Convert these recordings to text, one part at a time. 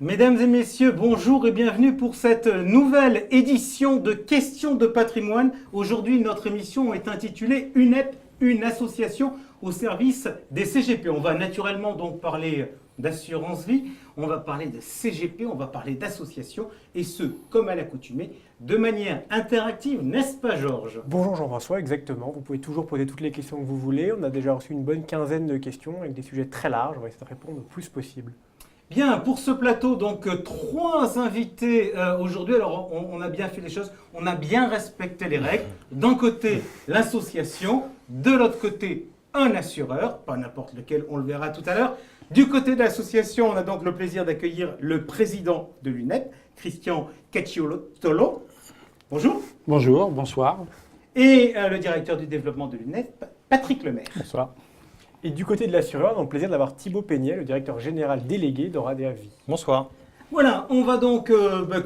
Mesdames et messieurs, bonjour et bienvenue pour cette nouvelle édition de Questions de patrimoine. Aujourd'hui, notre émission est intitulée UNEP, une association au service des CGP. On va naturellement donc parler d'assurance vie, on va parler de CGP, on va parler d'associations et ce, comme à l'accoutumée, de manière interactive, n'est-ce pas Georges? Bonjour Jean-François, exactement. Vous pouvez toujours poser toutes les questions que vous voulez. On a déjà reçu une bonne quinzaine de questions avec des sujets très larges. On va essayer de répondre le plus possible. Bien, pour ce plateau, donc trois invités aujourd'hui. Alors, on a bien fait les choses, on a bien respecté les règles. D'un côté, l'association, de l'autre côté, un assureur, pas n'importe lequel, on le verra tout à l'heure. Du côté de l'association, on a donc le plaisir d'accueillir le président de l'UNEP, Christian Cacciotolo. Bonjour. Bonjour, bonsoir. Et le directeur du développement de l'UNEP, Patrick Lemaire. Bonsoir. Et du côté de l'assureur, on a le plaisir d'avoir Thibaut Peignet, le directeur général délégué d'Oradea Vie. Bonsoir. Voilà, on va donc,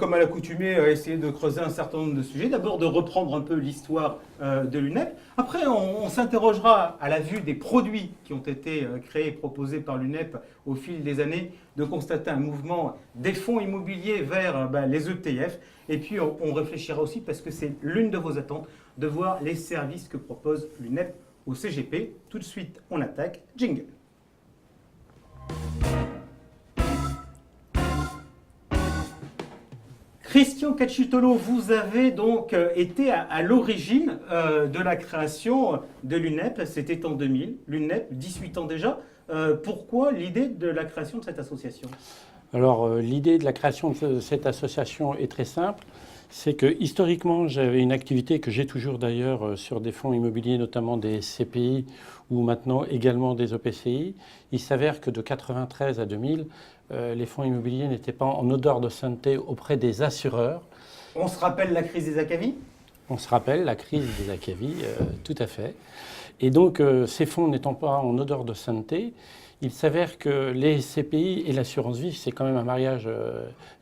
comme à l'accoutumée, essayer de creuser un certain nombre de sujets. D'abord, de reprendre un peu l'histoire de l'UNEP. Après, on s'interrogera à la vue des produits qui ont été créés et proposés par l'UNEP au fil des années, de constater un mouvement des fonds immobiliers vers les ETF. Et puis, on réfléchira aussi, parce que c'est l'une de vos attentes, de voir les services que propose l'UNEP au CGP. Tout de suite, on attaque. Jingle. Christian Cacciutolo, vous avez donc été à l'origine de la création de l'UNEP. C'était en 2000. L'UNEP, 18 ans déjà. Pourquoi l'idée de la création de cette association ? Alors, l'idée de la création de cette association est très simple. C'est que historiquement, j'avais une activité que j'ai toujours d'ailleurs sur des fonds immobiliers, notamment des CPI ou maintenant également des OPCI. Il s'avère que de 1993 à 2000, les fonds immobiliers n'étaient pas en odeur de sainteté auprès des assureurs. On se rappelle la crise des Acavis ? On se rappelle la crise des Acavis, tout à fait. Et donc, ces fonds n'étant pas en odeur de sainteté, il s'avère que les CPI et l'assurance vie, c'est quand même un mariage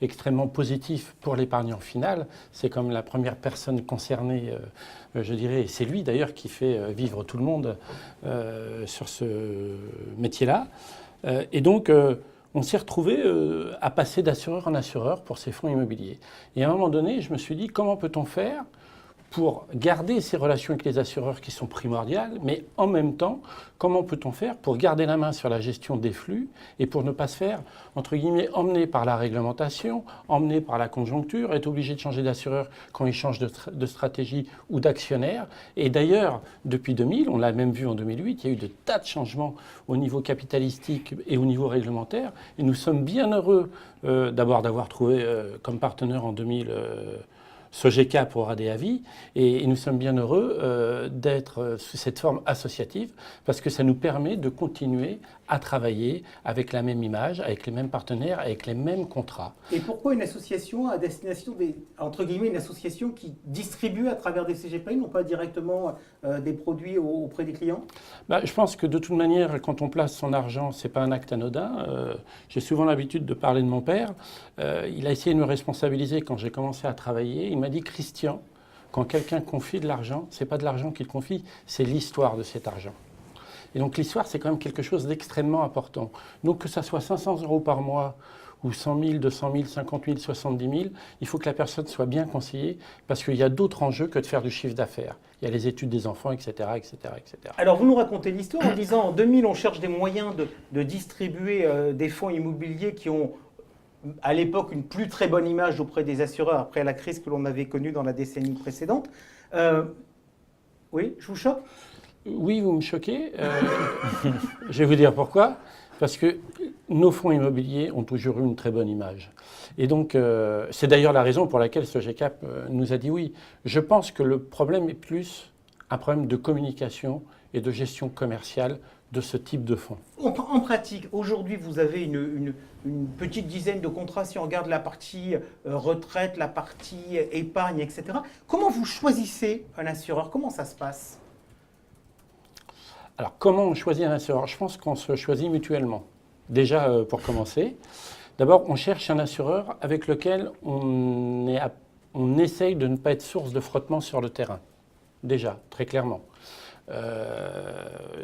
extrêmement positif pour l'épargnant final. C'est comme la première personne concernée, je dirais, et c'est lui d'ailleurs qui fait vivre tout le monde sur ce métier-là. Et donc, on s'est retrouvé à passer d'assureur en assureur pour ces fonds immobiliers. Et à un moment donné, je me suis dit, comment peut-on faire pour garder ces relations avec les assureurs qui sont primordiales, mais en même temps, comment peut-on faire pour garder la main sur la gestion des flux et pour ne pas se faire, entre guillemets, emmener par la réglementation, emmener par la conjoncture, être obligé de changer d'assureur quand il change de stratégie ou d'actionnaire. Et d'ailleurs, depuis 2000, on l'a même vu en 2008, il y a eu de tas de changements au niveau capitalistique et au niveau réglementaire. Et nous sommes bien heureux d'abord d'avoir trouvé comme partenaire en 2000 Sogeka pour Oradea Vie, et nous sommes bien heureux d'être sous cette forme associative parce que ça nous permet de continuer à travailler avec la même image, avec les mêmes partenaires, avec les mêmes contrats. Et pourquoi une association à destination des, entre guillemets, une association qui distribue à travers des CGP, non pas directement des produits auprès des clients ? Je pense que de toute manière, quand on place son argent, ce n'est pas un acte anodin. J'ai souvent l'habitude de parler de mon père. Il a essayé de me responsabiliser quand j'ai commencé à travailler. Il m'a dit, Christian, quand quelqu'un confie de l'argent, ce n'est pas de l'argent qu'il confie, c'est l'histoire de cet argent. Et donc l'histoire, c'est quand même quelque chose d'extrêmement important. Donc que ça soit 500 € par mois ou 100 000, 200 000, 50 000, 70 000, il faut que la personne soit bien conseillée parce qu'il y a d'autres enjeux que de faire du chiffre d'affaires. Il y a les études des enfants, etc., etc., etc. Alors vous nous racontez l'histoire en disant en 2000, on cherche des moyens de distribuer des fonds immobiliers qui ont à l'époque une plus très bonne image auprès des assureurs après la crise que l'on avait connue dans la décennie précédente. Oui, je vous choque ? Oui, vous me choquez. Je vais vous dire pourquoi. Parce que nos fonds immobiliers ont toujours eu une très bonne image. Et donc, c'est d'ailleurs la raison pour laquelle Sogecap nous a dit oui. Je pense que le problème est plus un problème de communication et de gestion commerciale de ce type de fonds. En pratique, aujourd'hui, vous avez une petite dizaine de contrats, si on regarde la partie retraite, la partie épargne, etc. Comment vous choisissez un assureur ? Comment ça se passe ? Alors, comment on choisit un assureur ? Je pense qu'on se choisit mutuellement. Déjà, pour commencer, d'abord, on cherche un assureur avec lequel on essaye de ne pas être source de frottement sur le terrain. Déjà, très clairement.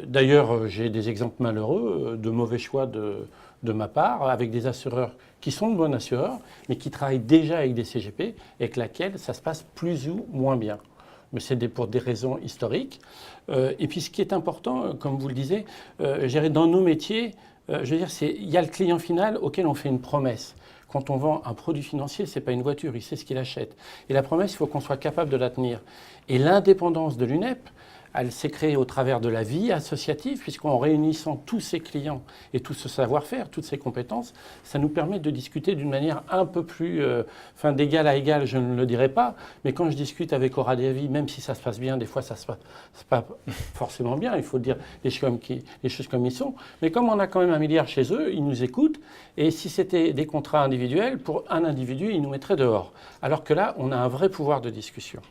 D'ailleurs, j'ai des exemples malheureux de mauvais choix de ma part, avec des assureurs qui sont de bons assureurs, mais qui travaillent déjà avec des CGP, et avec laquelle ça se passe plus ou moins bien. Mais c'est pour des raisons historiques. Et puis ce qui est important, comme vous le disiez, dans nos métiers, je veux dire, il y a le client final auquel on fait une promesse. Quand on vend un produit financier, ce n'est pas une voiture, il sait ce qu'il achète. Et la promesse, il faut qu'on soit capable de la tenir. Et l'indépendance de l'UNEP, elle s'est créée au travers de la vie associative, puisqu'en réunissant tous ses clients et tout ce savoir-faire, toutes ces compétences, ça nous permet de discuter d'une manière un peu plus, d'égal à égal, je ne le dirais pas, mais quand je discute avec Oradea, même si ça se passe bien, des fois ça se passe pas forcément bien, il faut dire les choses comme ils sont, mais comme on a quand même 1 milliard chez eux, ils nous écoutent, et si c'était des contrats individuels, pour un individu, ils nous mettraient dehors. Alors que là, on a un vrai pouvoir de discussion.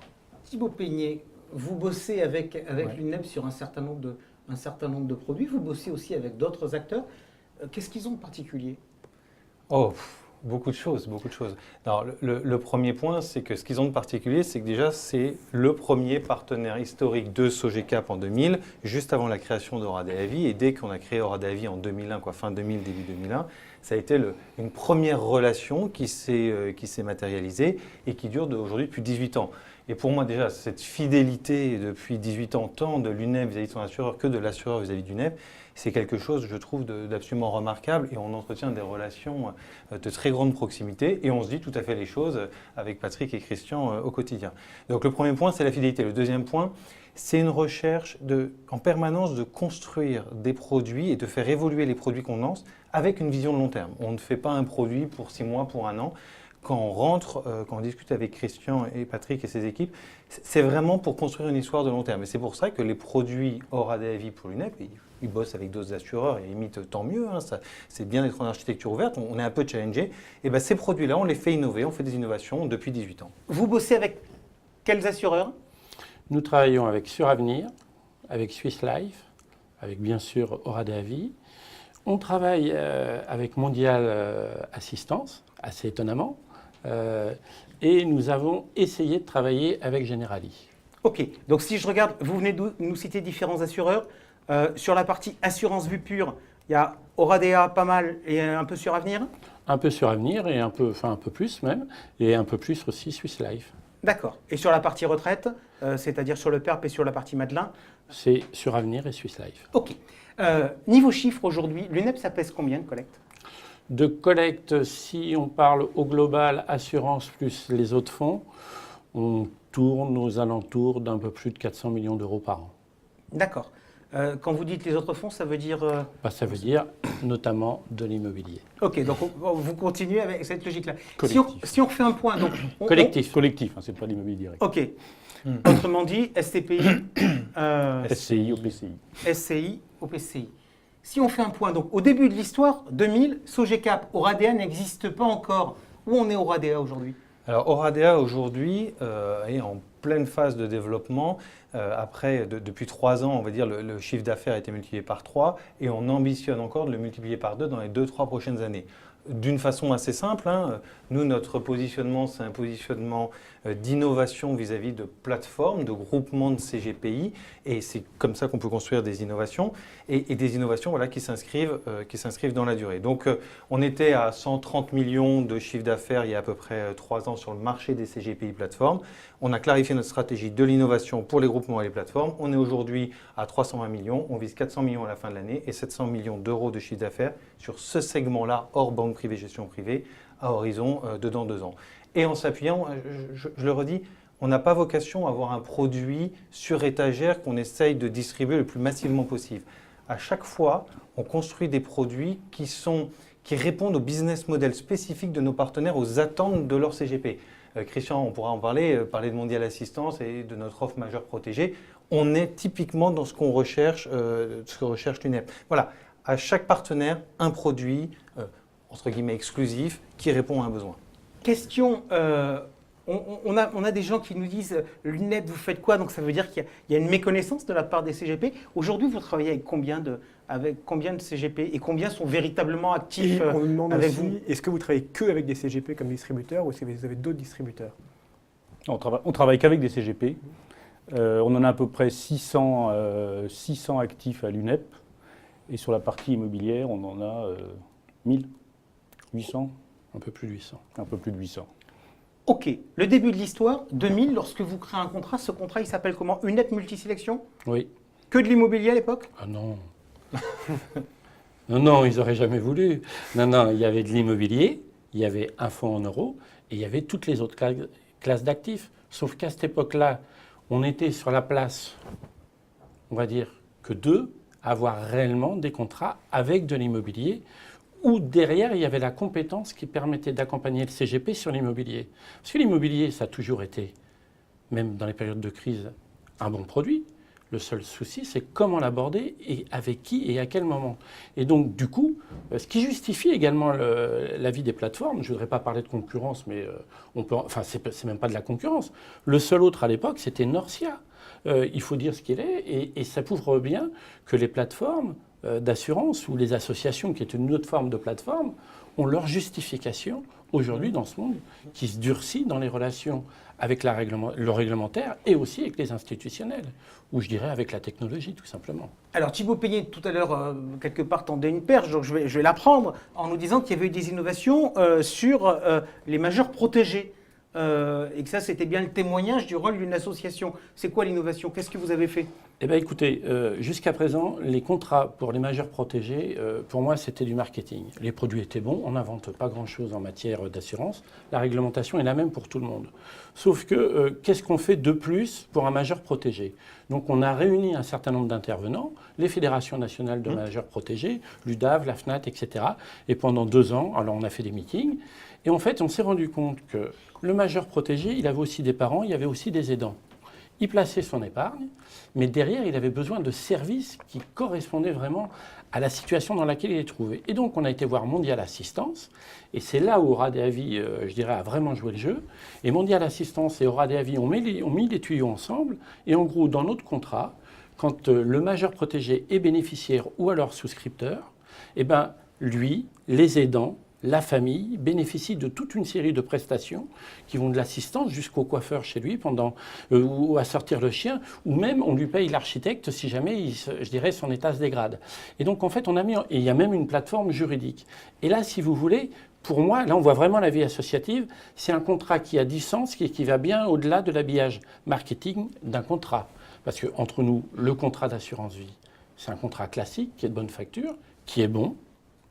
Thibaut Peigné, vous bossez avec l'UNEP sur un certain nombre de produits, vous bossez aussi avec d'autres acteurs. Qu'est-ce qu'ils ont de particulier? Beaucoup de choses, beaucoup de choses. Alors, le premier point, c'est que ce qu'ils ont de particulier, c'est que déjà, c'est le premier partenaire historique de Sogecap en 2000, juste avant la création d'Oradea Vie. Et dès qu'on a créé Oradea Vie en 2001, fin 2000, début 2001, ça a été une première relation qui s'est matérialisée et qui dure aujourd'hui depuis 18 ans. Et pour moi, déjà, cette fidélité depuis 18 ans, tant de l'UNEP vis-à-vis de son assureur que de l'assureur vis-à-vis de l'UNEP, c'est quelque chose, je trouve, d'absolument remarquable. Et on entretient des relations de très grande proximité. Et on se dit tout à fait les choses avec Patrick et Christian au quotidien. Donc le premier point, c'est la fidélité. Le deuxième point, c'est une recherche en permanence de construire des produits et de faire évoluer les produits qu'on lance avec une vision de long terme. On ne fait pas un produit pour 6 mois, pour 1 an. Quand on rentre, quand on discute avec Christian et Patrick et ses équipes, c'est vraiment pour construire une histoire de long terme. Et c'est pour ça que les produits Oradea Vie pour l'UNEP, ils bossent avec d'autres assureurs et limite tant mieux, c'est bien d'être en architecture ouverte, on est un peu challengé. Et bien ces produits-là, on les fait innover, on fait des innovations depuis 18 ans. Vous bossez avec quels assureurs? Nous travaillons avec Suravenir, avec Swiss Life, avec bien sûr Oradea Vie. On travaille avec Mondial Assistance, assez étonnamment. Et nous avons essayé de travailler avec Generali. Ok, donc si je regarde, vous venez de nous citer différents assureurs. Sur la partie assurance vue pure, il y a Oradea pas mal et un peu Suravenir. Un peu Suravenir et un peu plus même, et un peu plus aussi Swiss Life. D'accord. Et sur la partie retraite, c'est-à-dire sur le PERP et sur la partie Madelin? C'est Suravenir et Swiss Life. Ok. Niveau chiffre aujourd'hui, l'UNEP, ça pèse combien de collecte? De collecte, si on parle au global, assurance plus les autres fonds, on tourne aux alentours d'un peu plus de 400 millions d'euros par an. D'accord. Quand vous dites les autres fonds, ça veut dire Ça veut dire notamment de l'immobilier. Ok, donc vous continuez avec cette logique-là. Collectif. Si on refait un point, donc Collectif, c'est pas l'immobilier direct. Ok. Autrement dit, SCPI, SCI, OPCI. SCI, OPCI. Si on fait un point, donc au début de l'histoire, 2000, Sogecap, Oradea n'existe pas encore. Où on est Oradea aujourd'hui? Alors Oradea aujourd'hui est en pleine phase de développement. Depuis 3 ans, on va dire, le chiffre d'affaires a été multiplié par 3 et on ambitionne encore de le multiplier par 2 dans les 2-3 prochaines années. D'une façon assez simple, nous, notre positionnement, c'est un positionnement d'innovation vis-à-vis de plateformes, de groupements de CGPI, et c'est comme ça qu'on peut construire des innovations, et des innovations qui s'inscrivent dans la durée. Donc, on était à 130 millions de chiffre d'affaires il y a à peu près 3 ans sur le marché des CGPI plateformes. On a clarifié notre stratégie de l'innovation pour les groupements et les plateformes. On est aujourd'hui à 320 millions, on vise 400 millions à la fin de l'année et 700 millions d'euros de chiffre d'affaires sur ce segment-là, hors banque privée, gestion privée, à horizon dans 2 ans. Et en s'appuyant, je le redis, on n'a pas vocation à avoir un produit sur étagère qu'on essaye de distribuer le plus massivement possible. À chaque fois, on construit des produits qui répondent au business model spécifique de nos partenaires, aux attentes de leur CGP. Christian, on pourra en parler de Mondial Assistance et de notre offre majeure protégée. On est typiquement dans ce qu'on recherche, ce que recherche l'UNEP. Voilà, à chaque partenaire, un produit, entre guillemets, exclusif, qui répond à un besoin. Question, on a des gens qui nous disent l'UNEP, vous faites quoi? Donc ça veut dire qu'il y a une méconnaissance de la part des CGP. Aujourd'hui, vous travaillez avec combien de CGP et combien sont véritablement actifs on nous demande avec aussi, vous? est-ce que vous travaillez que avec des CGP comme distributeurs ou est-ce que vous avez d'autres distributeurs? On travaille qu'avec des CGP. On en a à peu près 600 actifs à l'UNEP. Et sur la partie immobilière, on en a 800, Un peu plus de 800. un peu plus de 800. Ok, le début de l'histoire, 2000, lorsque vous créez un contrat, ce contrat il s'appelle comment? UNEP multisélection? Oui. Que de l'immobilier à l'époque? Ah non. Non, ils n'auraient jamais voulu. Non, il y avait de l'immobilier, il y avait un fonds en euros et il y avait toutes les autres classes d'actifs. Sauf qu'à cette époque-là, on était sur la place, on va dire, que deux, à avoir réellement des contrats avec de l'immobilier où derrière, il y avait la compétence qui permettait d'accompagner le CGP sur l'immobilier. Parce que l'immobilier, ça a toujours été, même dans les périodes de crise, un bon produit. Le seul souci, c'est comment l'aborder et avec qui et à quel moment. Et donc, du coup, ce qui justifie également l'avis des plateformes, je ne voudrais pas parler de concurrence, mais c'est même pas de la concurrence. Le seul autre à l'époque, c'était Norcia. Il faut dire ce qu'il est, et ça prouve bien que les plateformes d'assurance ou les associations, qui est une autre forme de plateforme, ont leur justification aujourd'hui dans ce monde qui se durcit dans les relations avec le réglementaire et aussi avec les institutionnels, ou je dirais avec la technologie tout simplement. Alors Thibaut Peignet, tout à l'heure, quelque part tendait une perche, donc je vais la prendre en nous disant qu'il y avait eu des innovations sur les majeurs protégés. Et que ça, c'était bien le témoignage du rôle d'une association. C'est quoi l'innovation? Qu'est-ce que vous avez fait? Eh bien écoutez, jusqu'à présent, les contrats pour les majeurs protégés, pour moi, c'était du marketing. Les produits étaient bons, on n'invente pas grand-chose en matière d'assurance. La réglementation est la même pour tout le monde. Sauf que, qu'est-ce qu'on fait de plus pour un majeur protégé? Donc on a réuni un certain nombre d'intervenants, les fédérations nationales de majeurs protégés, l'UDAV, la FNAT, etc. Et pendant 2 ans, alors on a fait des meetings, et en fait, on s'est rendu compte que le majeur protégé, il avait aussi des parents, il y avait aussi des aidants. Il plaçait son épargne, mais derrière, il avait besoin de services qui correspondaient vraiment à la situation dans laquelle il est trouvé. Et donc, on a été voir Mondial Assistance, et c'est là où Aura des Avis, je dirais, a vraiment joué le jeu. Et Mondial Assistance et Aura des Avis ont mis les tuyaux ensemble, et en gros, dans notre contrat, quand le majeur protégé est bénéficiaire ou alors souscripteur, eh ben, lui, les aidants, la famille bénéficie de toute une série de prestations qui vont de l'assistance jusqu'au coiffeur chez lui ou à sortir le chien, ou même on lui paye l'architecte si jamais, je dirais, son état se dégrade. Et donc en fait, et il y a même une plateforme juridique. Et là, si vous voulez, pour moi, là on voit vraiment la vie associative, c'est un contrat qui a du sens, qui va bien au-delà de l'habillage marketing d'un contrat. Parce que entre nous, le contrat d'assurance vie, c'est un contrat classique qui est de bonne facture, qui est bon,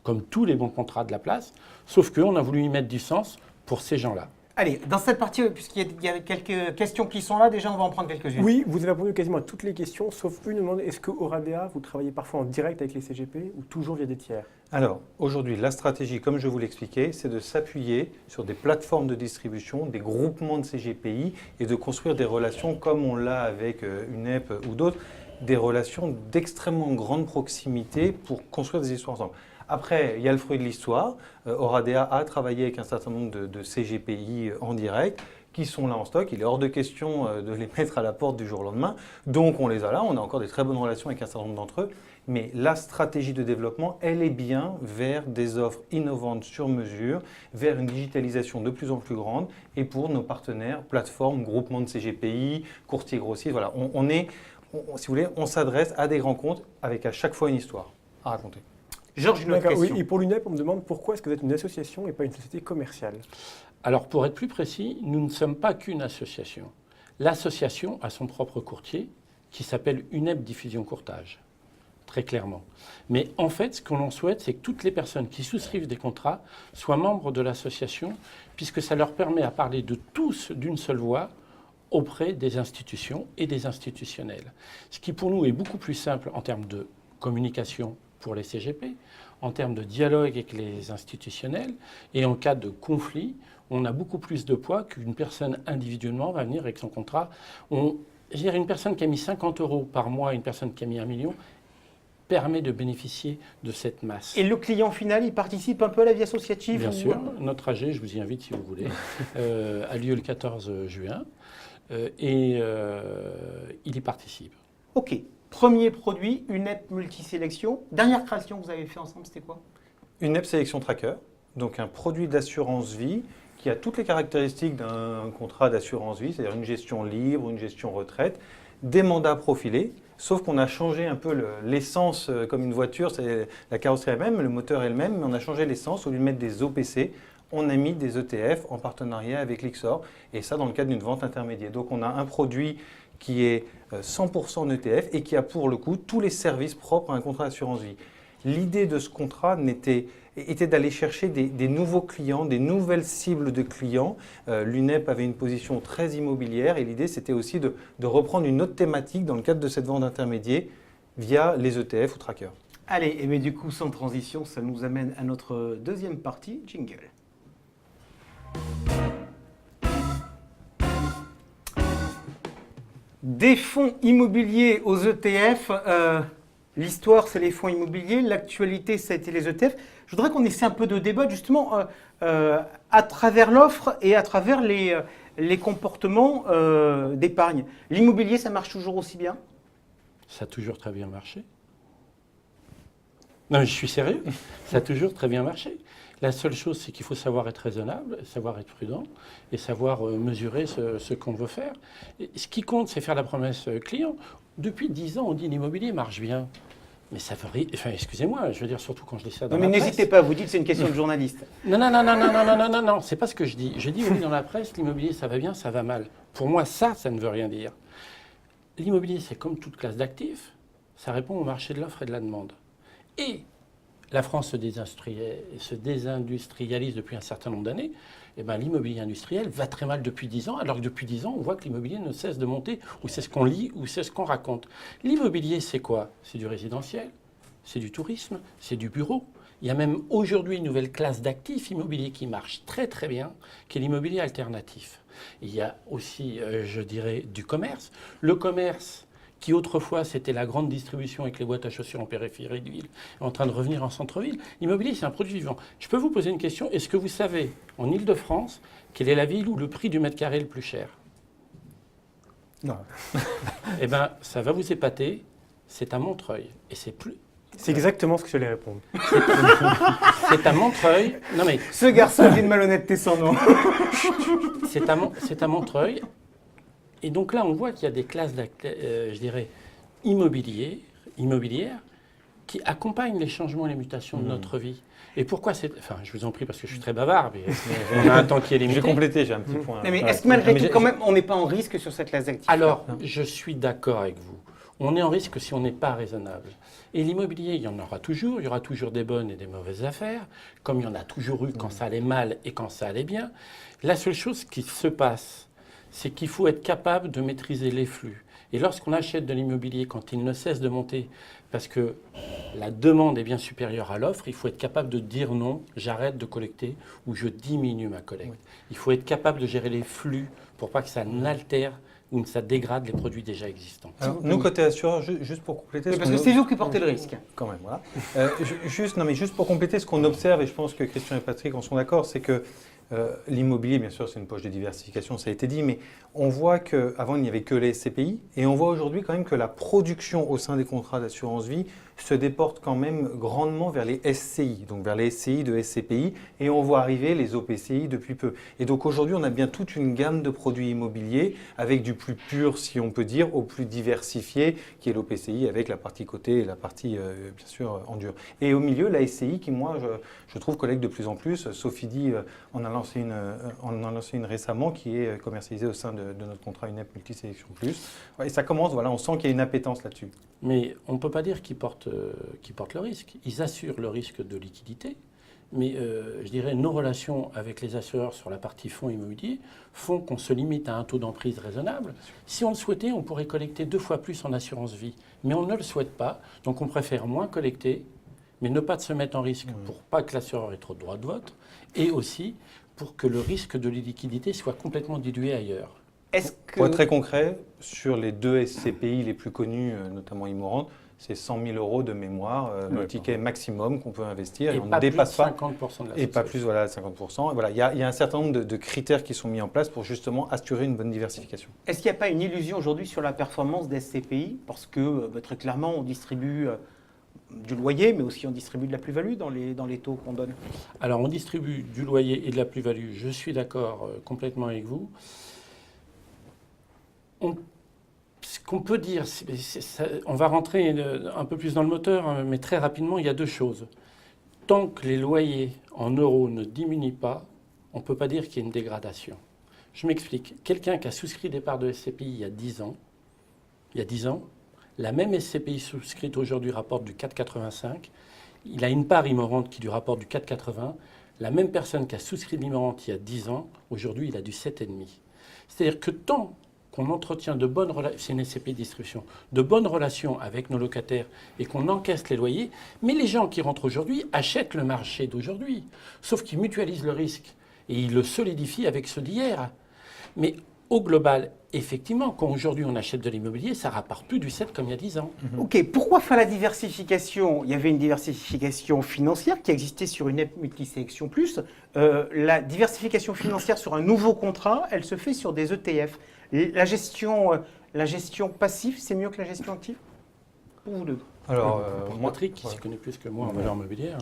comme tous les bons contrats de la place, sauf qu'on a voulu y mettre du sens pour ces gens-là. Allez, dans cette partie, puisqu'il y a quelques questions qui sont là, déjà on va en prendre quelques-unes. Oui, vous avez répondu quasiment à toutes les questions, sauf une demande, est-ce que Oradea, vous travaillez parfois en direct avec les CGP ou toujours via des tiers? Alors, aujourd'hui, la stratégie, comme je vous l'expliquais, c'est de s'appuyer sur des plateformes de distribution, des groupements de CGPI et de construire des relations comme on l'a avec UNEP ou d'autres, des relations d'extrêmement grande proximité pour construire des histoires ensemble. Après, il y a le fruit de l'histoire. Oradea a travaillé avec un certain nombre de CGPI en direct qui sont là en stock. Il est hors de question de les mettre à la porte du jour au lendemain. Donc on les a là, on a encore des très bonnes relations avec un certain nombre d'entre eux. Mais la stratégie de développement, elle est bien vers des offres innovantes sur mesure, vers une digitalisation de plus en plus grande et pour nos partenaires, plateformes, groupements de CGPI, courtiers grossiers. Voilà, si vous voulez, on s'adresse à des grands comptes avec à chaque fois une histoire à raconter. Georges, une autre D'accord, question. oui, et pour l'UNEP, on me demande pourquoi est-ce que vous êtes une association et pas une société commerciale? Alors pour être plus précis, nous ne sommes pas qu'une association. L'association a son propre courtier qui s'appelle UNEP Diffusion Courtage, très clairement. Mais en fait, ce que l'on souhaite, c'est que toutes les personnes qui souscrivent des contrats soient membres de l'association, puisque ça leur permet à parler de tous d'une seule voix auprès des institutions et des institutionnels. Ce qui pour nous est beaucoup plus simple en termes de communication pour les CGP, en termes de dialogue avec les institutionnels, et en cas de conflit, on a beaucoup plus de poids qu'une personne individuellement va venir avec son contrat. Je dirais une personne qui a mis 50 € par mois, une personne qui a mis 1 million, permet de bénéficier de cette masse. Et le client final, il participe un peu à la vie associative? Bien sûr, notre AG, je vous y invite si vous voulez, a lieu le 14 juin, et il y participe. Ok. Premier produit, UNEP Multisélection. Dernière création que vous avez fait ensemble, c'était quoi? UNEP Sélection Tracker, donc un produit d'assurance vie qui a toutes les caractéristiques d'un contrat d'assurance vie, c'est-à-dire une gestion libre, une gestion retraite, des mandats profilés. Sauf qu'on a changé un peu l'essence comme une voiture, c'est la carrosserie elle-même, le moteur est le même, mais on a changé l'essence. Au lieu de mettre des OPC, on a mis des ETF en partenariat avec l'IXOR, et ça dans le cadre d'une vente intermédiaire. Donc on a un produit qui est 100% en ETF et qui a pour le coup tous les services propres à un contrat d'assurance vie. L'idée de ce contrat était d'aller chercher des nouveaux clients, des nouvelles cibles de clients. L'UNEP avait une position très immobilière et l'idée c'était aussi de reprendre une autre thématique dans le cadre de cette vente intermédiaire via les ETF ou trackers. Allez, et bien du coup, sans transition, ça nous amène à notre deuxième partie, jingle. Des fonds immobiliers aux ETF. L'histoire, c'est les fonds immobiliers. L'actualité, ça a été les ETF. Je voudrais qu'on essaie un peu de débat justement à travers l'offre et à travers les comportements d'épargne. L'immobilier, ça marche toujours aussi bien? Ça a toujours très bien marché. Non, mais je suis sérieux. Ça a toujours très bien marché. La seule chose, c'est qu'il faut savoir être raisonnable, savoir être prudent et savoir mesurer ce qu'on veut faire. Et ce qui compte, c'est faire la promesse client. Depuis 10 ans, on dit l'immobilier marche bien. Mais ça veut rien. Enfin, excusez-moi, je veux dire, surtout quand je dis ça dans Non, mais la presse. n'hésitez pas, vous dites que c'est une question de journaliste. Non, c'est pas ce que je dis. Je dis oui, dans la presse, l'immobilier, ça va bien, ça va mal. Pour moi, ça ne veut rien dire. L'immobilier, c'est comme toute classe d'actifs, ça répond au marché de l'offre et de la demande. Et la France se désindustrialise depuis un certain nombre d'années. Et ben, l'immobilier industriel va très mal depuis 10 ans, alors que depuis 10 ans, on voit que l'immobilier ne cesse de monter, ou c'est ce qu'on lit, ou c'est ce qu'on raconte. L'immobilier, c'est quoi? C'est du résidentiel, c'est du tourisme, c'est du bureau. Il y a même aujourd'hui une nouvelle classe d'actifs immobiliers qui marche très très bien, qui est l'immobilier alternatif. Il y a aussi, je dirais, du commerce. Le commerce, qui autrefois c'était la grande distribution avec les boîtes à chaussures en périphérie de ville, est en train de revenir en centre-ville. L'immobilier, c'est un produit vivant. Je peux vous poser une question. Est-ce que vous savez, en Ile-de-France, quelle est la ville où le prix du mètre carré est le plus cher? Non. Eh bien, ça va vous épater. C'est à Montreuil. Et c'est plus... C'est exactement ce que j'allais répondre. C'est à Montreuil. Non mais... Ce garçon dit une malhonnêteté sans nom. C'est à Montreuil. Et donc là, on voit qu'il y a des classes, je dirais, immobilières qui accompagnent les changements et les mutations de notre vie. Et pourquoi c'est... Enfin, je vous en prie, parce que je suis très bavard, mais on a un temps qui est limité. Je vais compléter, j'ai un petit point. Non, mais est-ce que malgré tout, quand même, on n'est pas en risque sur cette classe d'actifs? Alors, je suis d'accord avec vous. On est en risque si on n'est pas raisonnable. Et l'immobilier, il y en aura toujours. Il y aura toujours des bonnes et des mauvaises affaires, comme il y en a toujours eu quand ça allait mal et quand ça allait bien. La seule chose qui se passe, c'est qu'il faut être capable de maîtriser les flux. Et lorsqu'on achète de l'immobilier, quand il ne cesse de monter, parce que la demande est bien supérieure à l'offre, il faut être capable de dire non, j'arrête de collecter ou je diminue ma collecte. Oui. Il faut être capable de gérer les flux pour pas que ça n'altère ou que ça dégrade les produits déjà existants. Alors, nous, côté assureur, juste pour compléter... Parce que c'est vous qui portez le risque. Quand même, voilà. Juste pour compléter ce qu'on observe, et je pense que Christian et Patrick en sont d'accord, c'est que l'immobilier, bien sûr, c'est une poche de diversification, ça a été dit, mais on voit qu'avant, il n'y avait que les SCPI, et on voit aujourd'hui quand même que la production au sein des contrats d'assurance vie se déporte quand même grandement vers les SCI, donc vers les SCI de SCPI, et on voit arriver les OPCI depuis peu. Et donc aujourd'hui, on a bien toute une gamme de produits immobiliers, avec du plus pur, si on peut dire, au plus diversifié, qui est l'OPCI, avec la partie cotée et la partie, bien sûr, en dur. Et au milieu, la SCI, qui, moi, je trouve collecte de plus en plus. Sophie dit, on en a lancé une récemment, qui est commercialisée au sein de notre contrat UNEP Multisélection Plus. Et ça commence, voilà, on sent qu'il y a une appétence là-dessus. Mais on ne peut pas dire qu'ils portent le risque. Ils assurent le risque de liquidité. Mais je dirais nos relations avec les assureurs sur la partie fonds immobiliers font qu'on se limite à un taux d'emprise raisonnable. Si on le souhaitait, on pourrait collecter 2 fois plus en assurance vie. Mais on ne le souhaite pas. Donc on préfère moins collecter, mais ne pas se mettre en risque pour pas que l'assureur ait trop de droits de vote. Et aussi pour que le risque de l'illiquidité soit complètement dilué ailleurs. Pour être très concret, sur les 2 SCPI les plus connus, notamment Immorande, c'est 100 000 euros de mémoire, le ticket maximum qu'on peut investir. Et on pas ne dépasse plus de 50% pas. de la Et pas plus, voilà, 50%. Et voilà, il y a un certain nombre de critères qui sont mis en place pour justement assurer une bonne diversification. Est-ce qu'il n'y a pas une illusion aujourd'hui sur la performance des SCPI? Parce que très clairement, on distribue du loyer, mais aussi on distribue de la plus-value dans les taux qu'on donne. Alors on distribue du loyer et de la plus-value. Je suis d'accord complètement avec vous. Ce qu'on peut dire, on va rentrer un peu plus dans le moteur, hein, mais très rapidement, il y a deux choses. Tant que les loyers en euros ne diminuent pas, on ne peut pas dire qu'il y a une dégradation. Je m'explique. Quelqu'un qui a souscrit des parts de SCPI il y a 10 ans, la même SCPI souscrite aujourd'hui rapporte du 4,85. Il a une part immorante qui lui rapporte du 4,80. La même personne qui a souscrit l'immorante il y a 10 ans, aujourd'hui, il a du 7,5. C'est-à-dire que tant qu'on entretient de bonnes relations, c'est une SCPI distribution, de bonnes relations avec nos locataires et qu'on encaisse les loyers, mais les gens qui rentrent aujourd'hui achètent le marché d'aujourd'hui, sauf qu'ils mutualisent le risque et ils le solidifient avec ceux d'hier. Mais au global, effectivement, quand aujourd'hui on achète de l'immobilier, ça ne rapporte plus du 7 comme il y a 10 ans. Ok, pourquoi faire la diversification? Il y avait une diversification financière qui existait sur une app Multisélection Plus. La diversification financière sur un nouveau contrat, elle se fait sur des ETF. La gestion passive, c'est mieux que la gestion active? Pour vous deux. Alors, moi, Patrick, qui s'y connaît plus que moi en valeur mobilière.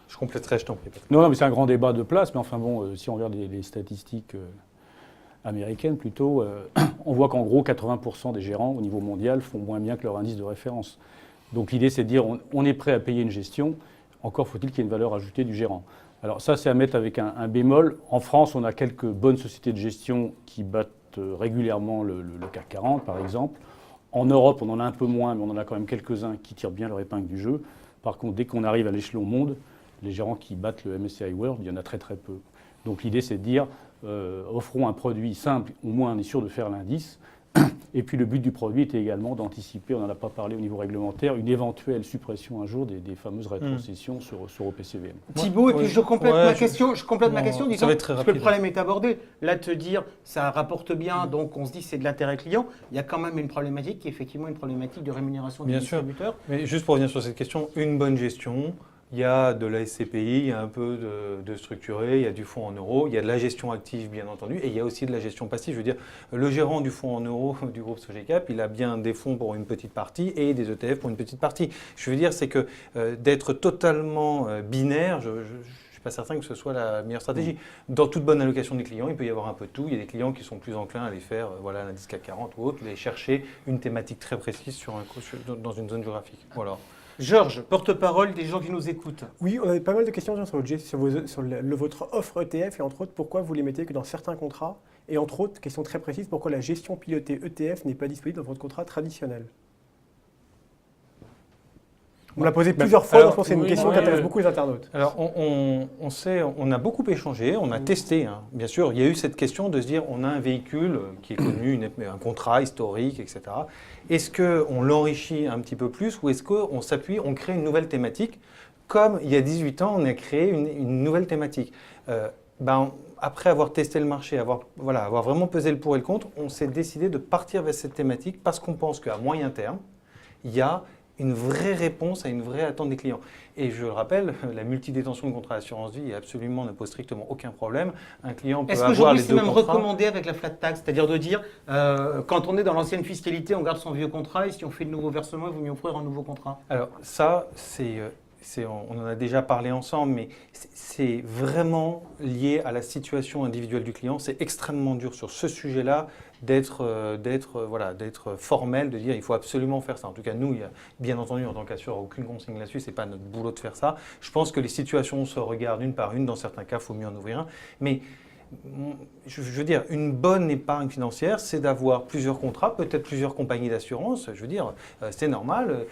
je compléterai, je t'en prie. Patrick. Non, mais c'est un grand débat de place, mais enfin bon, si on regarde les statistiques américaines plutôt, on voit qu'en gros 80% des gérants au niveau mondial font moins bien que leur indice de référence. Donc l'idée c'est de dire on est prêt à payer une gestion, encore faut-il qu'il y ait une valeur ajoutée du gérant. Alors ça c'est à mettre avec un bémol. En France on a quelques bonnes sociétés de gestion qui battent régulièrement le CAC 40 par exemple. En Europe on en a un peu moins, mais on en a quand même quelques-uns qui tirent bien leur épingle du jeu. Par contre dès qu'on arrive à l'échelon monde, les gérants qui battent le MSCI World, il y en a très très peu. Donc l'idée c'est de dire offrons un produit simple, au moins on est sûr de faire l'indice. Et puis le but du produit était également d'anticiper, on n'en a pas parlé au niveau réglementaire, une éventuelle suppression un jour des fameuses rétrocessions sur OPCVM. Thibaut, et puis je complète ma question. Je complète ma question en ça disant va être très parce que le rapide. problème est abordé. Là, te dire ça rapporte bien, donc on se dit c'est de l'intérêt client. Il y a quand même une problématique qui est effectivement une problématique de rémunération des Bien sûr. distributeurs. Mais juste pour revenir sur cette question, une bonne gestion, il y a de la SCPI, il y a un peu de structuré, il y a du fonds en euros, il y a de la gestion active bien entendu, et il y a aussi de la gestion passive. Je veux dire, le gérant du fonds en euros du groupe Sogecap, il a bien des fonds pour une petite partie et des ETF pour une petite partie. Je veux dire, c'est que d'être totalement binaire, je ne suis pas certain que ce soit la meilleure stratégie. Dans toute bonne allocation des clients, il peut y avoir un peu de tout. Il y a des clients qui sont plus enclins à aller faire l'indice CAC 40 ou autre, aller chercher une thématique très précise dans une zone géographique. Voilà. Georges, porte-parole des gens qui nous écoutent. Oui, on avait pas mal de questions sur votre offre ETF et entre autres, pourquoi vous les mettez que dans certains contrats et entre autres, question très précise, pourquoi la gestion pilotée ETF n'est pas disponible dans votre contrat traditionnel? On l'a posé plusieurs fois, donc je pense que c'est une question qui intéresse beaucoup les internautes. Alors, on sait, on a beaucoup échangé, on a testé, hein. Bien sûr. Il y a eu cette question de se dire, on a un véhicule qui est connu, un contrat historique, etc. Est-ce qu'on l'enrichit un petit peu plus ou est-ce qu'on s'appuie, on crée une nouvelle thématique comme il y a 18 ans, on a créé une nouvelle thématique. Après avoir testé le marché, avoir vraiment pesé le pour et le contre, on s'est décidé de partir vers cette thématique parce qu'on pense qu'à moyen terme, il y a une vraie réponse à une vraie attente des clients. Et je le rappelle, la multidétention de contrats d'assurance vie ne pose strictement aucun problème. Un client peut avoir les deux contrats. Est-ce qu'aujourd'hui c'est même recommandé avec la flat tax, c'est-à-dire de dire quand on est dans l'ancienne fiscalité, on garde son vieux contrat et si on fait de nouveaux versements, il vaut mieux offrir un nouveau contrat? Alors ça, on en a déjà parlé ensemble, mais c'est vraiment lié à la situation individuelle du client. C'est extrêmement dur sur ce sujet-là d'être formel, de dire il faut absolument faire ça. En tout cas, nous, bien entendu, en tant qu'assureur, aucune consigne là-dessus, ce n'est pas notre boulot de faire ça. Je pense que les situations se regardent une par une. Dans certains cas, il faut mieux en ouvrir un. Mais je veux dire, une bonne épargne financière, c'est d'avoir plusieurs contrats, peut-être plusieurs compagnies d'assurance. Je veux dire, c'est normal.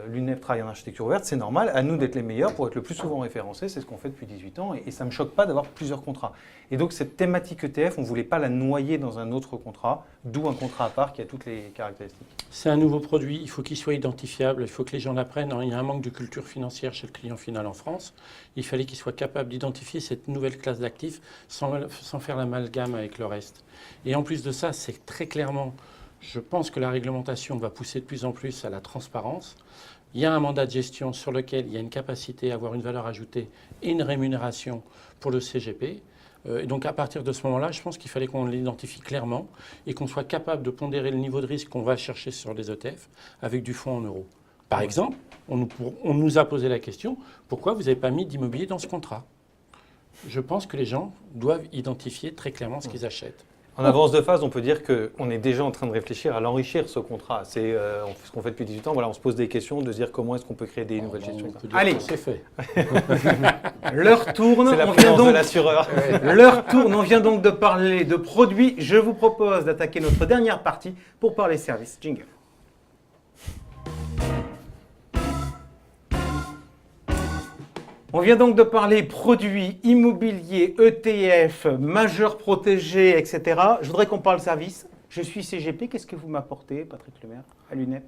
L'UNEP travaille en architecture ouverte, c'est normal. À nous d'être les meilleurs pour être le plus souvent référencés. C'est ce qu'on fait depuis 18 ans et ça ne me choque pas d'avoir plusieurs contrats. Et donc, cette thématique ETF, on ne voulait pas la noyer dans un autre contrat, d'où un contrat à part qui a toutes les caractéristiques. C'est un nouveau produit, il faut qu'il soit identifiable, il faut que les gens l'apprennent. Il y a un manque de culture financière chez le client final en France. Il fallait qu'il soit capable d'identifier cette nouvelle classe d'actifs sans faire l'amalgame avec le reste. Et en plus de ça, c'est très clairement, je pense que la réglementation va pousser de plus en plus à la transparence. Il y a un mandat de gestion sur lequel il y a une capacité à avoir une valeur ajoutée et une rémunération pour le CGP. Et donc à partir de ce moment-là, je pense qu'il fallait qu'on l'identifie clairement et qu'on soit capable de pondérer le niveau de risque qu'on va chercher sur les ETF avec du fonds en euros. Par exemple, on nous a posé la question, pourquoi vous n'avez pas mis d'immobilier dans ce contrat? Je pense que les gens doivent identifier très clairement ce qu'ils achètent. En avance de phase, on peut dire qu'on est déjà en train de réfléchir à l'enrichir, ce contrat. C'est ce qu'on fait depuis 18 ans. Voilà, on se pose des questions de se dire comment est-ce qu'on peut créer des nouvelles gestions. On peut dire Allez. que c'est fait. L'heure tourne, C'est la on vient présence de donc l'assureur. L'heure tourne, on vient donc de parler de produits. Je vous propose d'attaquer notre dernière partie pour parler services. Jingle. On vient donc de parler produits immobiliers, ETF, majeurs protégés, etc. Je voudrais qu'on parle service. Je suis CGP. Qu'est-ce que vous m'apportez, Patrick Lemaire, à l'UNEP?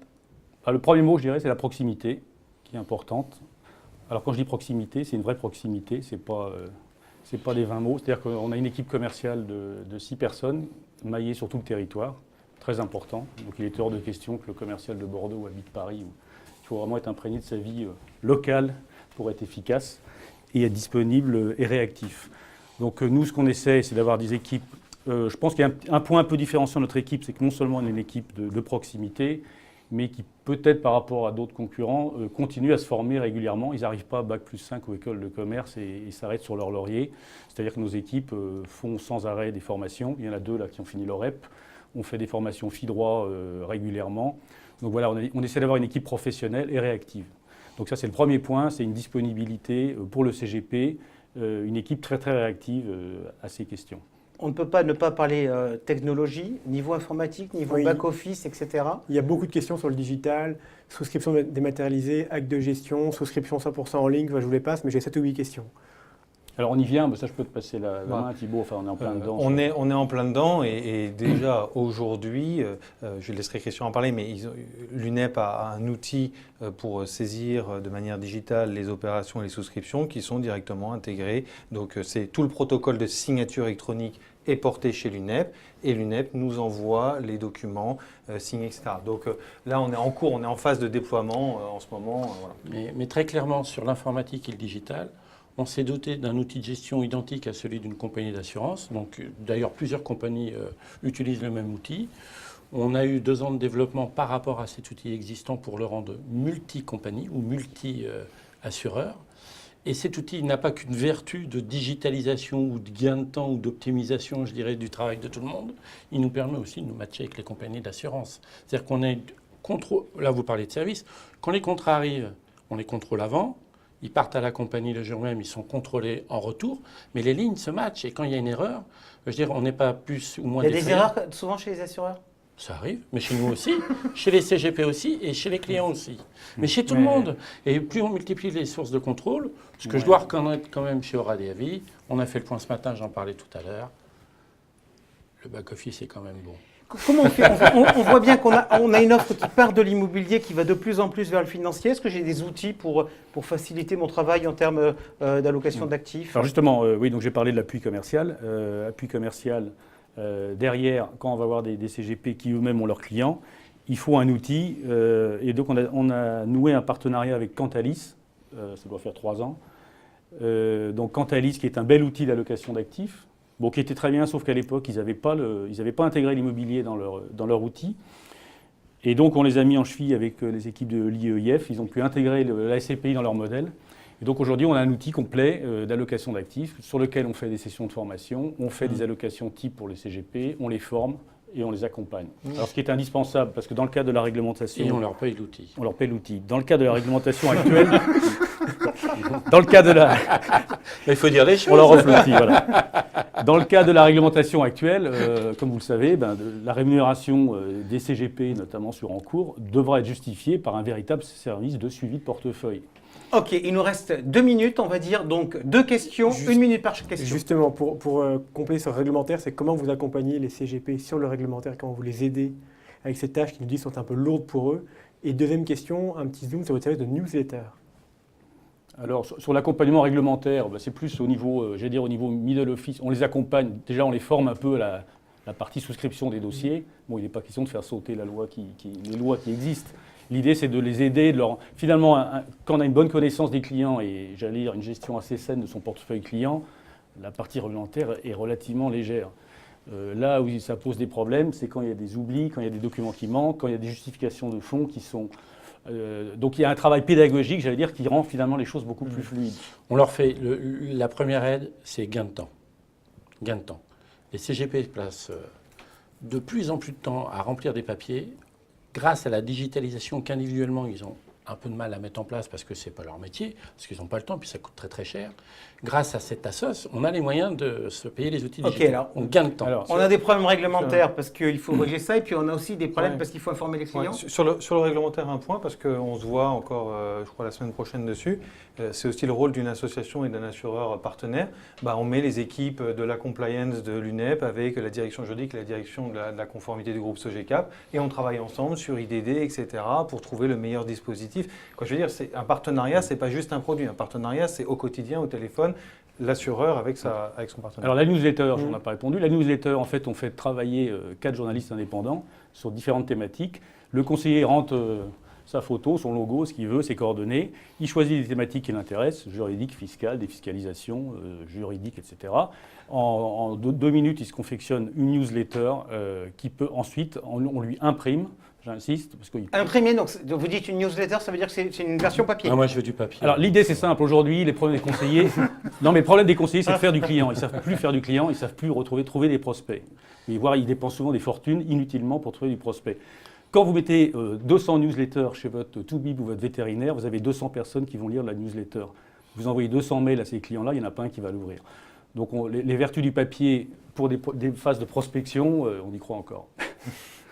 Le premier mot, je dirais, c'est la proximité, qui est importante. Alors quand je dis proximité, c'est une vraie proximité, c'est pas des 20 mots. C'est-à-dire qu'on a une équipe commerciale de 6 personnes, maillée sur tout le territoire, très important. Donc il est hors de question que le commercial de Bordeaux habite Paris. Il faut vraiment être imprégné de sa vie locale pour être efficace et être disponible et réactif. Donc nous, ce qu'on essaie, c'est d'avoir des équipes. Je pense qu'il y a un point un peu différenciant de notre équipe, c'est que non seulement on est une équipe de proximité, mais qui peut-être par rapport à d'autres concurrents continuent à se former régulièrement. Ils n'arrivent pas à Bac+5 ou école de commerce et s'arrêtent sur leur laurier. C'est-à-dire que nos équipes font sans arrêt des formations. Il y en a 2 là qui ont fini l'OREP. On fait des formations FI-droit régulièrement. Donc voilà, on essaie d'avoir une équipe professionnelle et réactive. Donc ça, c'est le premier point, c'est une disponibilité pour le CGP, une équipe très très réactive à ces questions. On ne peut pas ne pas parler technologie, niveau informatique, niveau Oui. back-office, etc. Il y a beaucoup de questions sur le digital, souscription dématérialisée, acte de gestion, souscription 100% en ligne. Enfin, je vous les passe, mais j'ai 7 ou 8 questions. Alors on y vient, ça je peux te passer la main, Thibaut, enfin on est en plein dedans. On est en plein dedans et déjà aujourd'hui, je laisserai Christian en parler, mais l'UNEP a un outil pour saisir de manière digitale les opérations et les souscriptions qui sont directement intégrées. Donc c'est tout le protocole de signature électronique est porté chez l'UNEP et l'UNEP nous envoie les documents signés, etc. Donc là on est en cours, on est en phase de déploiement en ce moment. Voilà. Mais très clairement, sur l'informatique et le digital, on s'est doté d'un outil de gestion identique à celui d'une compagnie d'assurance. Donc, d'ailleurs, plusieurs compagnies utilisent le même outil. On a eu 2 ans de développement par rapport à cet outil existant pour le rendre multi-compagnie ou multi-assureur. Et cet outil n'a pas qu'une vertu de digitalisation ou de gain de temps ou d'optimisation, je dirais, du travail de tout le monde. Il nous permet aussi de nous matcher avec les compagnies d'assurance. C'est-à-dire qu'on a contrôle. Là, vous parlez de service. Quand les contrats arrivent, on les contrôle avant. Ils partent à la compagnie le jour même, ils sont contrôlés en retour, mais les lignes se matchent. Et quand il y a une erreur, je veux dire, on n'est pas plus ou moins Il y a des défaillant. erreurs souvent chez les assureurs? Ça arrive, mais chez nous aussi, chez les CGP aussi et chez les clients aussi. Mais chez tout le monde. Et plus on multiplie les sources de contrôle, ce que je dois reconnaître quand même chez Aura Avis, on a fait le point ce matin, j'en parlais tout à l'heure, le back-office est quand même bon. Comment on fait? On voit bien qu'on a une offre qui part de l'immobilier, qui va de plus en plus vers le financier. Est-ce que j'ai des outils pour faciliter mon travail en termes d'allocation d'actifs? Alors justement, oui, donc j'ai parlé de l'appui commercial. Appui commercial, derrière, quand on va voir des CGP qui eux-mêmes ont leurs clients, il faut un outil. Et donc on a noué un partenariat avec Cantalis, ça doit faire 3 ans. Donc Cantalis, qui est un bel outil d'allocation d'actifs, bon, qui était très bien, sauf qu'à l'époque, ils n'avaient pas intégré l'immobilier dans leur outil. Et donc, on les a mis en cheville avec les équipes de l'IEIF. Ils ont pu intégrer la SCPI dans leur modèle. Et donc, aujourd'hui, on a un outil complet d'allocation d'actifs sur lequel on fait des sessions de formation, on fait des allocations type pour les CGP, on les forme et on les accompagne. Alors, ce qui est indispensable, parce que dans le cadre de la réglementation... Et on leur paye l'outil. On leur paye l'outil. Dans le cadre de la réglementation actuelle... dans le cadre de la... Mais il faut dire les choses. On leur offre l'outil, voilà. Dans le cadre de la réglementation actuelle, comme vous le savez, la rémunération des CGP, notamment sur encours, devra être justifiée par un véritable service de suivi de portefeuille. Ok, il nous reste 2 minutes, on va dire, donc 2 questions, 1 minute par question. Justement, pour compléter sur le réglementaire, c'est comment vous accompagnez les CGP sur le réglementaire, comment vous les aidez avec ces tâches qui nous disent sont un peu lourdes pour eux. Et deuxième question, un petit zoom sur votre service de newsletter. Alors, sur l'accompagnement réglementaire, c'est plus au niveau, au niveau middle office. On les accompagne, déjà on les forme un peu à la partie souscription des dossiers. Bon, il n'est pas question de faire sauter les lois qui existent. L'idée, c'est de les aider. Finalement, quand on a une bonne connaissance des clients et, j'allais dire, une gestion assez saine de son portefeuille client, la partie réglementaire est relativement légère. Là où ça pose des problèmes, c'est quand il y a des oublis, quand il y a des documents qui manquent, quand il y a des justifications de fonds qui sont... donc il y a un travail pédagogique, j'allais dire, qui rend finalement les choses beaucoup plus fluides. On leur fait, la première aide, c'est gain de temps. Gain de temps. les CGP passent de plus en plus de temps à remplir des papiers, grâce à la digitalisation qu'individuellement ils ont un peu de mal à mettre en place parce que ce n'est pas leur métier, parce qu'ils n'ont pas le temps, puis ça coûte très très cher. Grâce à cette assoce, on a les moyens de se payer les outils digitaux. alors, on gagne de temps. alors, On a des problèmes réglementaires parce qu'il faut régler ça, et puis on a aussi des problèmes parce qu'il faut informer les clients. Ouais, sur le réglementaire, un point, parce qu'on se voit encore, je crois, la semaine prochaine dessus. C'est aussi le rôle d'une association et d'un assureur partenaire. On met les équipes de la compliance de l'UNEP avec la direction juridique et la direction de la conformité du groupe SOGECAP, et on travaille ensemble sur IDD, etc., pour trouver le meilleur dispositif. Quoi, je veux dire, un partenariat, c'est pas juste un produit. Un partenariat, c'est au quotidien, au téléphone, l'assureur avec son partenaire. Alors la newsletter, je n'en ai pas répondu. La newsletter, en fait, on fait travailler 4 journalistes indépendants sur différentes thématiques. Le conseiller rentre sa photo, son logo, ce qu'il veut, ses coordonnées. Il choisit des thématiques qui l'intéressent, juridiques, fiscales, défiscalisation, juridiques, etc. En 2 minutes, il se confectionne une newsletter qui peut ensuite, on lui imprime. J'insiste, parce que... Imprimé, donc vous dites une newsletter, ça veut dire que c'est une version papier. Ah, moi, je veux du papier. Alors l'idée c'est simple, aujourd'hui les problèmes des conseillers, non mais le problème des conseillers c'est de faire du client, ils ne savent plus faire du client, ils ne savent plus trouver des prospects. Et voir, ils dépensent souvent des fortunes inutilement pour trouver du prospect. Quand vous mettez 200 newsletters chez votre Toubib ou votre vétérinaire, vous avez 200 personnes qui vont lire la newsletter. Vous envoyez 200 mails à ces clients-là, il n'y en a pas un qui va l'ouvrir. Donc les vertus du papier pour des phases de prospection, on y croit encore.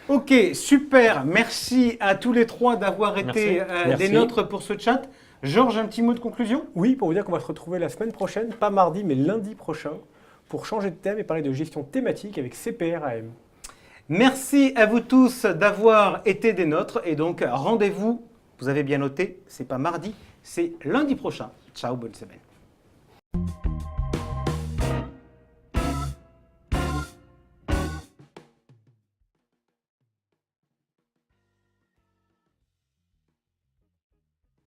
Ok, super. Merci à tous les trois d'avoir été des nôtres pour ce chat. Georges, un petit mot de conclusion? Oui, pour vous dire qu'on va se retrouver la semaine prochaine, pas mardi, mais lundi prochain, pour changer de thème et parler de gestion thématique avec CPR-AM. Merci à vous tous d'avoir été des nôtres. Et donc, rendez-vous, vous avez bien noté, c'est pas mardi, c'est lundi prochain. Ciao, bonne semaine.